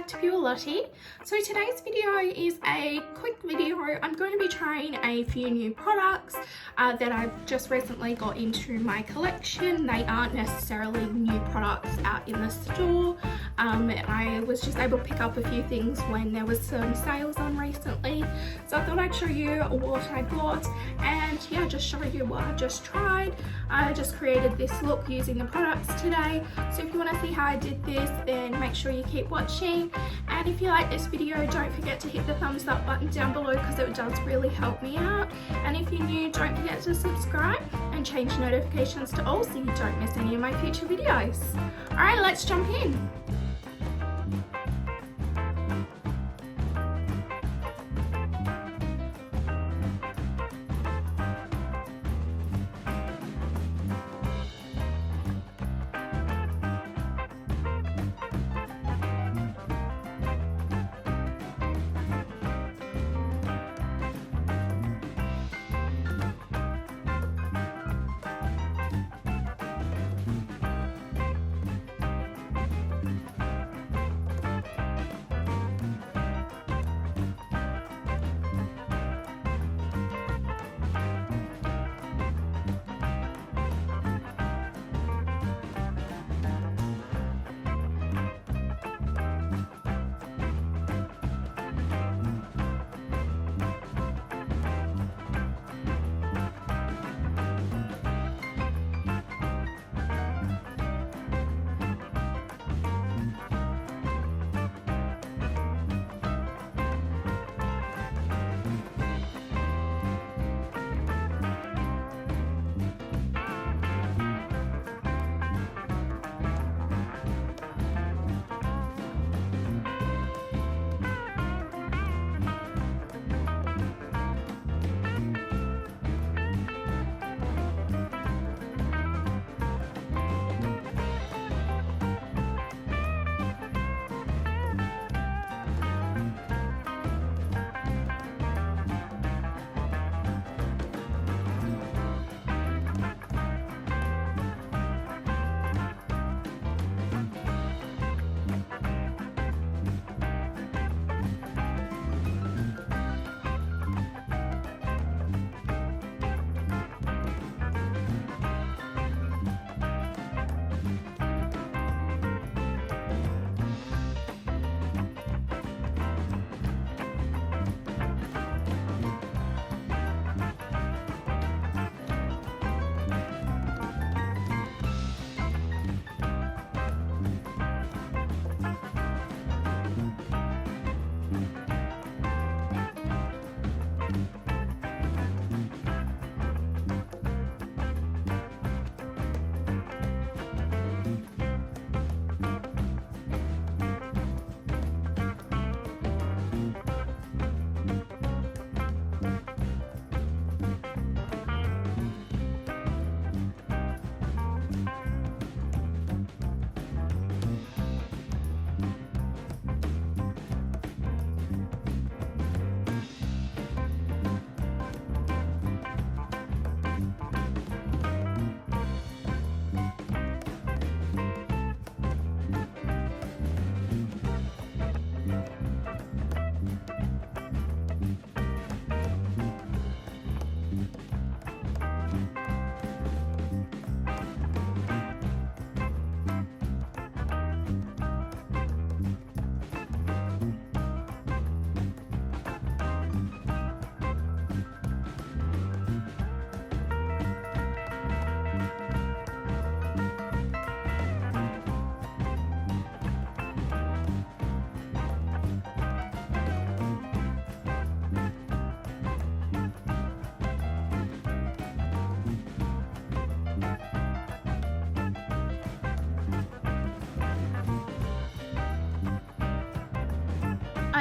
to Pure Lottie. So today's video is a quick video. I'm going to be trying a few new products that I've just recently got into my collection. They aren't necessarily new products out in the store. I was just able to pick up a few things when there was some sales on recently. So I thought I'd show you what I got and yeah, just show you what I just tried. I just created this look using the products today. So if you want to see how I did this, then make sure you keep watching. And if you like this video, don't forget to hit the thumbs up button down below because it does really help me out. And if you're new, don't forget to subscribe and change notifications to all so you don't miss any of my future videos. Alright, let's jump in.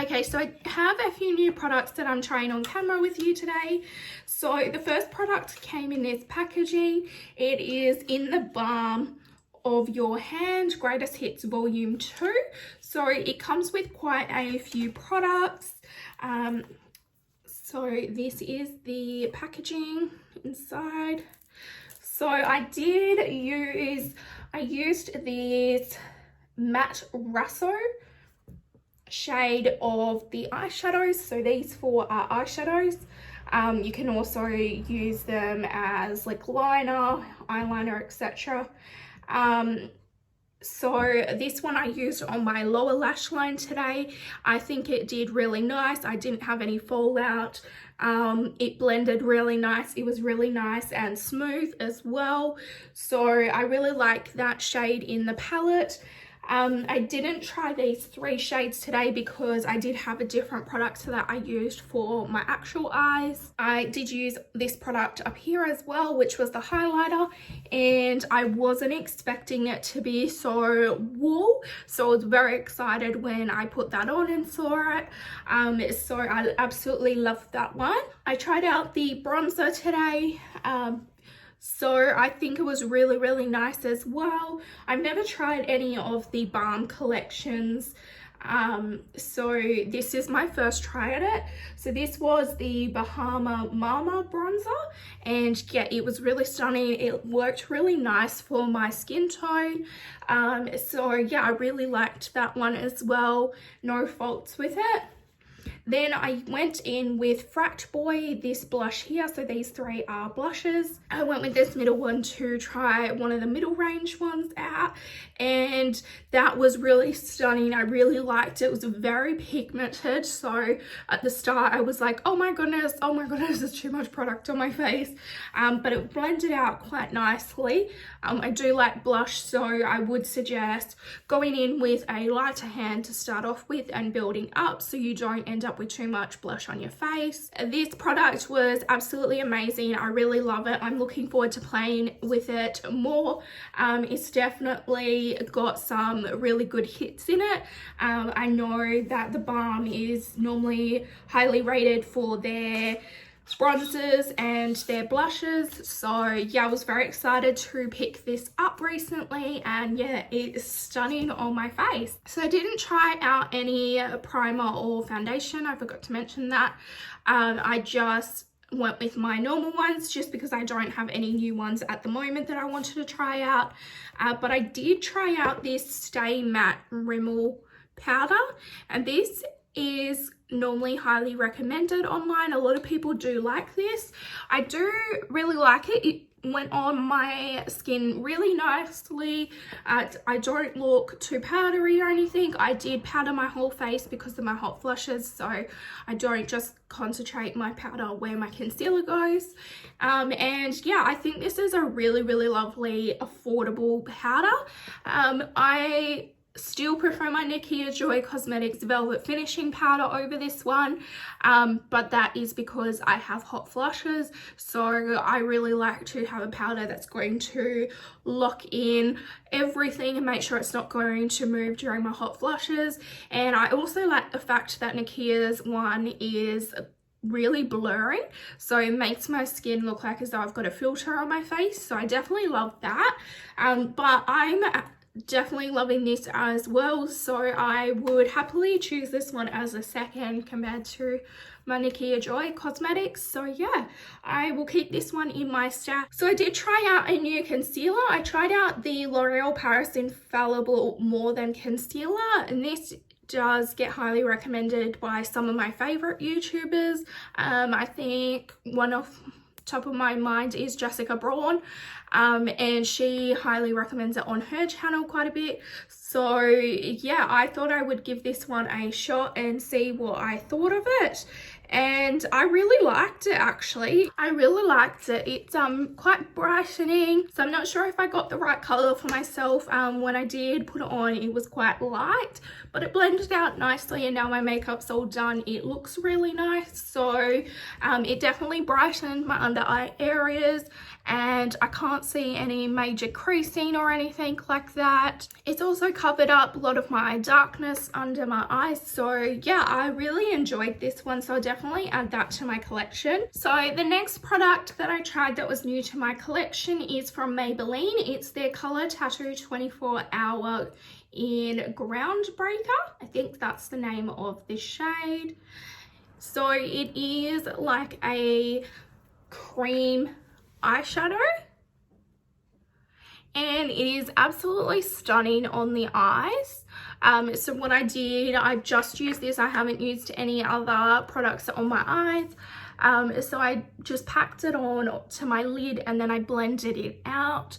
Okay, so I have a few new products that I'm trying on camera with you today. So the first product came in this packaging. It is in the balm of your hand, Greatest Hits Volume 2. So it comes with quite a few products. So this is the packaging inside. So I used these matte Rasso shade of the eyeshadows. So these four are eyeshadows. You can also use them as like liner, eyeliner, etc. So this one I used on my lower lash line today. I think it did really nice. I didn't have any fallout. It blended really nice. It was really nice and smooth as well. So I really like that shade in the palette. I didn't try these three shades today because I did have a different product that I used for my actual eyes. I did use this product up here as well, which was the highlighter, and I wasn't expecting it to be so wool, so I was very excited when I put that on and saw it. So I absolutely loved that one. I tried out the bronzer today. So I think it was really nice as well. I've never tried any of the balm collections, so this is my first try at it. So this was the Bahama Mama bronzer, and yeah, it was really stunning. It worked really nice for my skin tone. So yeah, I really liked that one as well. No faults with it. Then I went in with Frat Boy, this blush here. So these three are blushes. I went with this middle one to try one of the middle range ones out, and that was really stunning. I really liked it. It was very pigmented. So at the start I was like, oh my goodness, there's too much product on my face. But it blended out quite nicely. I do like blush, so I would suggest going in with a lighter hand to start off with and building up so you don't end up with too much blush on your face. This product was absolutely amazing. I really love it. I'm looking forward to playing with it more. It's definitely got some really good hits in it. I know that the balm is normally highly rated for their bronzers and their blushes, so yeah, I was very excited to pick this up recently, and yeah, it's stunning on my face. So I didn't try out any primer or foundation. I forgot to mention that. I just went with my normal ones just because I don't have any new ones at the moment that I wanted to try out. But I did try out this Stay Matte Rimmel powder, and this is normally highly recommended online. A lot of people do like this. I do really like it. It went on my skin really nicely. I don't look too powdery or anything. I did powder my whole face because of my hot flushes, so I don't just concentrate my powder where my concealer goes. And yeah, I think this is a really lovely affordable powder. I still prefer my Nakia Joy Cosmetics Velvet Finishing Powder over this one, but that is because I have hot flushes, so I really like to have a powder that's going to lock in everything and make sure it's not going to move during my hot flushes. And I also like the fact that Nakia's one is really blurring, so it makes my skin look like as though I've got a filter on my face, so I definitely love that. But I'm definitely loving this as well, so I would happily choose this one as a second compared to my Nakia Joy Cosmetics. So yeah, I will keep this one in my stack. So I did try out a new concealer. I tried out the L'Oreal Paris Infallible More Than Concealer, and this does get highly recommended by some of my favorite YouTubers. I think one of top of my mind is Jessica Braun, and she highly recommends it on her channel quite a bit. So yeah, I thought I would give this one a shot and see what I thought of it, and I really liked it. Actually, I really liked it. It's quite brightening, so I'm not sure if I got the right color for myself. When I did put it on, it was quite light, but it blended out nicely, and now my makeup's all done, it looks really nice. So it definitely brightened my under eye areas, and I can't see any major creasing or anything like that. It's also covered up a lot of my darkness under my eyes, so yeah, I really enjoyed this one, so I'll definitely add that to my collection. So the next product that I tried that was new to my collection is from Maybelline. It's their Color Tattoo 24 Hour in Groundbreaker. I think that's the name of this shade. So it is like a cream eyeshadow, and it is absolutely stunning on the eyes. So what I did, I just used this. I haven't used any other products on my eyes. So I just packed it on to my lid and then I blended it out,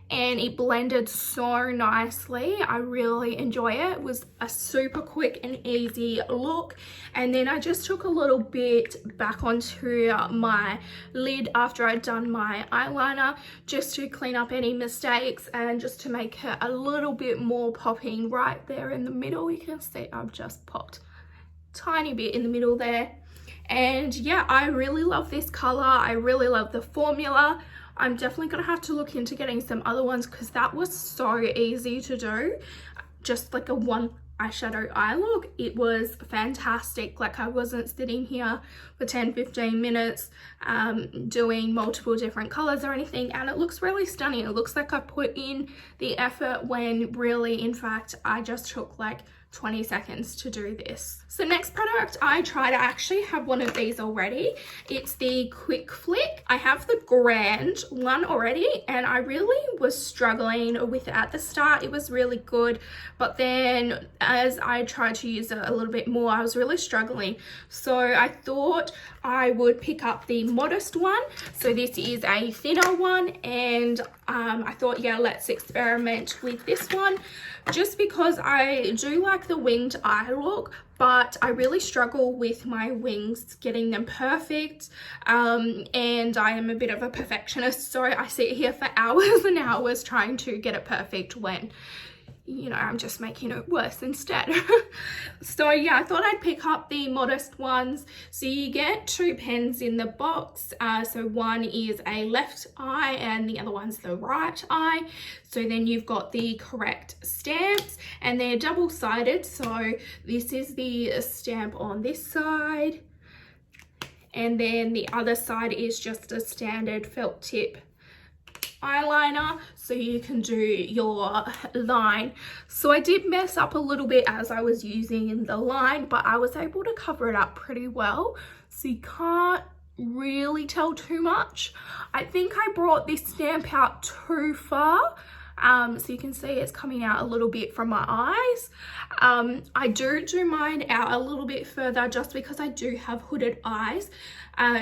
and it blended so nicely. I really enjoy it. It was a super quick and easy look. And then I just took a little bit back onto my lid after I'd done my eyeliner, just to clean up any mistakes and just to make it a little bit more popping right there in the middle. You can see I've just popped a tiny bit in the middle there. And yeah, I really love this color. I really love the formula. I'm definitely gonna have to look into getting some other ones because that was so easy to do. Just like a one eyeshadow eye look. It was fantastic. Like, I wasn't sitting here for 10-15 minutes doing multiple different colors or anything, and it looks really stunning. It looks like I put in the effort when really, in fact, I just took like 20 seconds to do this. So next product I tried, I actually have one of these already. It's the Quick Flick. I have the Grand one already, and I really was struggling with it at the start. It was really good, but then as I tried to use it a little bit more, I was really struggling. So I thought I would pick up the Modest one. So this is a thinner one, and I thought, yeah, let's experiment with this one, just because I do like the winged eye look, but I really struggle with my wings, getting them perfect, and I am a bit of a perfectionist, so I sit here for hours and hours trying to get it perfect when, you know, I'm just making it worse instead. So yeah, I thought I'd pick up the Modest ones. So you get 2 pens in the box. So one is a left eye and the other one's the right eye. So then you've got the correct stamps, and they're double-sided. So this is the stamp on this side, and then the other side is just a standard felt tip eyeliner, so you can do your line. So I did mess up a little bit as I was using the line, but I was able to cover it up pretty well, so you can't really tell too much. I think I brought this stamp out too far. So you can see it's coming out a little bit from my eyes. I do mine out a little bit further just because I do have hooded eyes.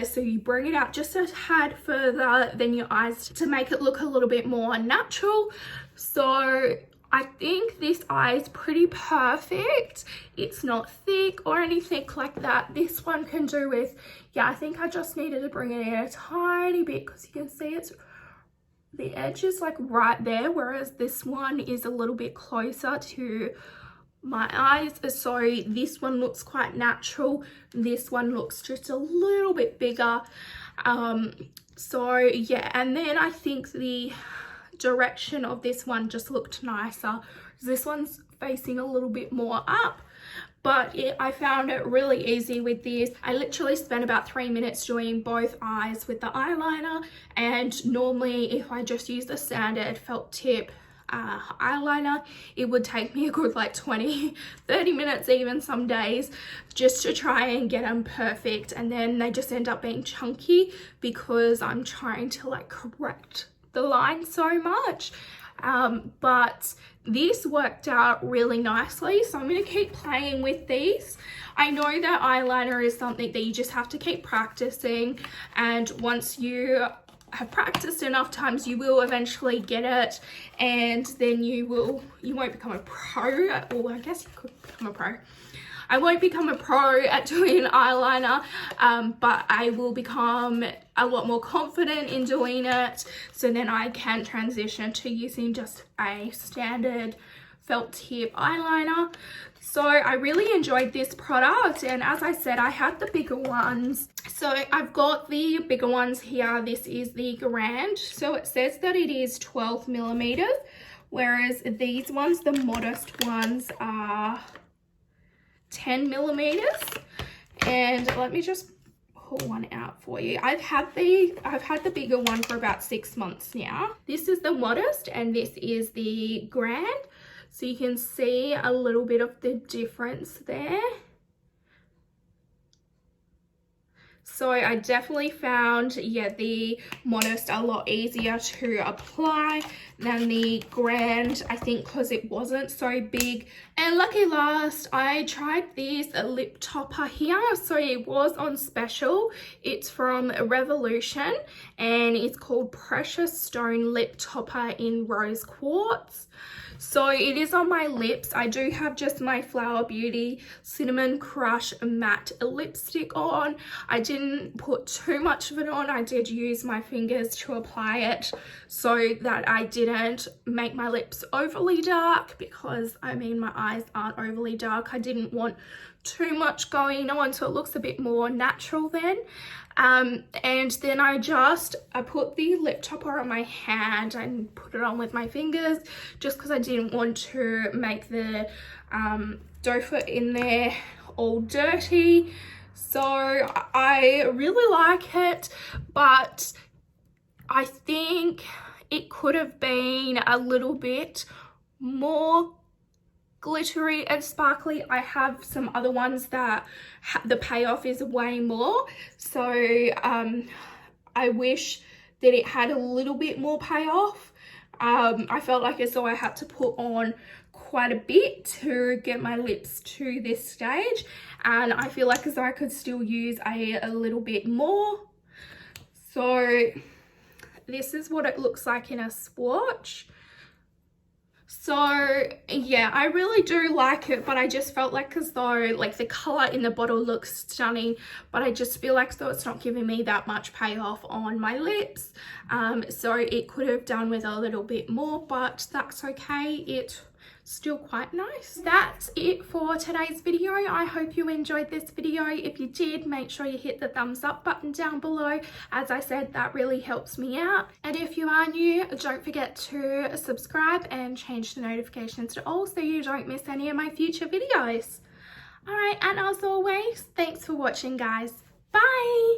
So you bring it out just a tad further than your eyes to make it look a little bit more natural. So I think this eye is pretty perfect. It's not thick or anything like that. This one can do with, yeah, I think I just needed to bring it in a tiny bit because you can see it's, the edge is like right there, whereas this one is a little bit closer to my eyes. So this one looks quite natural. This one looks just a little bit bigger. So yeah, and then I think the direction of this one just looked nicer. This one's facing a little bit more up, but I found it really easy with this. I literally spent about 3 minutes doing both eyes with the eyeliner, and normally if I just use the standard felt tip eyeliner, it would take me a good like 20-30 minutes even some days just to try and get them perfect, and then they just end up being chunky because I'm trying to like correct the line so much. But this worked out really nicely, so I'm going to keep playing with these. I know that eyeliner is something that you just have to keep practicing, and once you have practiced enough times you will eventually get it, and then you won't become a pro, or I guess you could become a pro. I won't become a pro at doing eyeliner, but I will become a lot more confident in doing it, so then I can transition to using just a standard felt tip eyeliner. So I really enjoyed this product, and as I said, I had the bigger ones. So I've got the bigger ones here. This is the Grand. So it says that it is 12 millimeters, whereas these ones, the Modest ones, are 10 millimeters. And let me just pull one out for you. I've had the bigger one for about 6 months now. This is the Modest and this is the Grand. So you can see a little bit of the difference there. So I definitely found, yeah, the Modest a lot easier to apply than the Grand, I think because it wasn't so big. And lucky last, I tried this lip topper here. So it was on special. It's from Revolution and it's called Precious Stone Lip Topper in Rose Quartz. So it is on my lips. I do have just my Flower Beauty Cinnamon Crush matte lipstick on. I didn't put too much of it on. I did use my fingers to apply it so that I didn't make my lips overly dark, because I mean my eyes aren't overly dark. I didn't want too much going on, so it looks a bit more natural then. And then I put the lip topper on my hand and put it on with my fingers, just because I didn't want to make the doe foot in there all dirty. So I really like it, but I think it could have been a little bit more glittery and sparkly. I have some other ones that the payoff is way more, so I wish that it had a little bit more payoff. I felt like as though I had to put on quite a bit to get my lips to this stage, and I feel like as though I could still use a little bit more. So this is what it looks like in a swatch. So yeah, I really do like it, but I just felt like as though like the color in the bottle looks stunning, but I just feel like though it's not giving me that much payoff on my lips. So it could have done with a little bit more, but that's okay. It's still quite nice. That's it for today's video. I hope you enjoyed this video. If you did, make sure you hit the thumbs up button down below. As I said, that really helps me out. And if you are new, don't forget to subscribe and change the notifications to all so you don't miss any of my future videos. Alright, and as always, thanks for watching, guys. Bye!